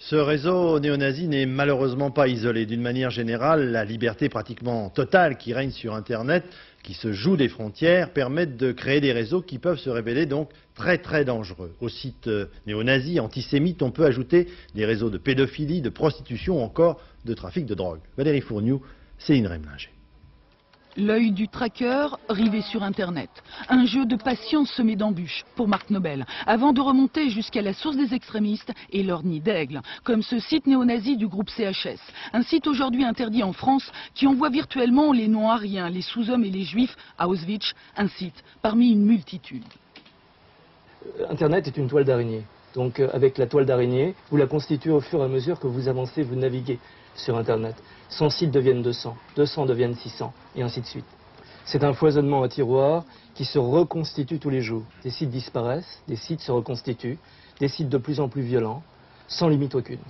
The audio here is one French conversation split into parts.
Ce réseau néo-nazi n'est malheureusement pas isolé. D'une manière générale, la liberté pratiquement totale qui règne sur Internet, qui se joue des frontières, permettent de créer des réseaux qui peuvent se révéler donc très dangereux. Aux sites néo-nazis, antisémites, on peut ajouter des réseaux de pédophilie, de prostitution ou encore de trafic de drogue. Valérie Fourniou, Céline Remlinger. L'œil du tracker rivé sur Internet. Un jeu de patience semé d'embûches pour Marc Nobel, avant de remonter jusqu'à la source des extrémistes et leur nid d'aigle, comme ce site néo-nazi du groupe CHS. Un site aujourd'hui interdit en France qui envoie virtuellement les non-aryens, les sous-hommes et les juifs à Auschwitz, un site parmi une multitude. Internet est une toile d'araignée. Donc avec la toile d'araignée, vous la constituez au fur et à mesure que vous avancez, vous naviguez sur Internet. 100 sites deviennent 200, 200 deviennent 600, et ainsi de suite. C'est un foisonnement à tiroir qui se reconstitue tous les jours. Des sites disparaissent, des sites se reconstituent, des sites de plus en plus violents, sans limite aucune.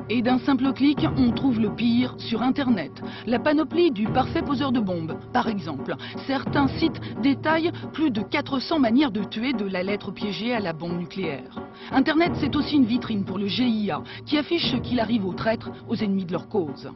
Et d'un simple clic, on trouve le pire sur Internet. La panoplie du parfait poseur de bombes, par exemple. Certains sites détaillent plus de 400 manières de tuer, de la lettre piégée à la bombe nucléaire. Internet, c'est aussi une vitrine pour le GIA, qui affiche ce qu'il arrive aux traîtres, aux ennemis de leur cause.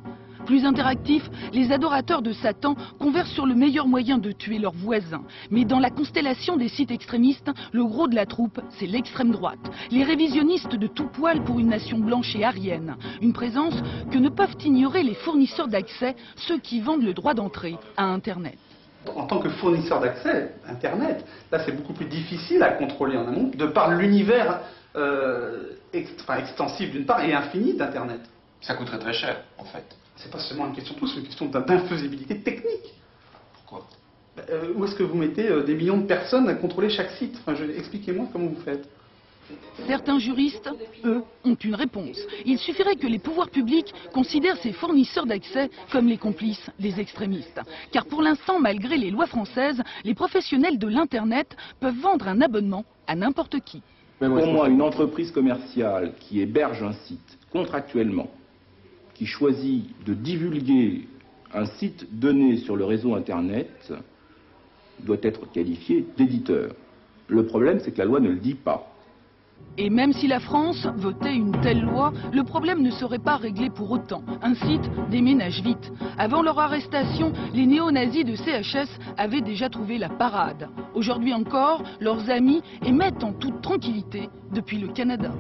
Plus interactifs, les adorateurs de Satan conversent sur le meilleur moyen de tuer leurs voisins. Mais dans la constellation des sites extrémistes, le gros de la troupe, c'est l'extrême droite. Les révisionnistes de tout poil pour une nation blanche et aryenne. Une présence que ne peuvent ignorer les fournisseurs d'accès, ceux qui vendent le droit d'entrée à Internet. En tant que fournisseur d'accès, Internet, là c'est beaucoup plus difficile à contrôler en amont, de par l'univers extensif d'une part et infini d'Internet. Ça coûterait très cher, en fait. C'est pas seulement une question de tout, c'est une question d'infaisabilité technique. Pourquoi? Où est-ce que vous mettez des millions de personnes à contrôler chaque site? Expliquez-moi comment vous faites. Certains juristes, eux, ont une réponse. Il suffirait que les pouvoirs publics considèrent ces fournisseurs d'accès comme les complices des extrémistes. Car pour l'instant, malgré les lois françaises, les professionnels de l'Internet peuvent vendre un abonnement à n'importe qui. Pour moi, une entreprise commerciale qui héberge un site contractuellement, qui choisit de divulguer un site donné sur le réseau Internet, doit être qualifié d'éditeur. Le problème, c'est que la loi ne le dit pas. Et même si la France votait une telle loi, le problème ne serait pas réglé pour autant. Un site déménage vite. Avant leur arrestation, les néo-nazis de CHS avaient déjà trouvé la parade. Aujourd'hui encore, leurs amis émettent en toute tranquillité depuis le Canada.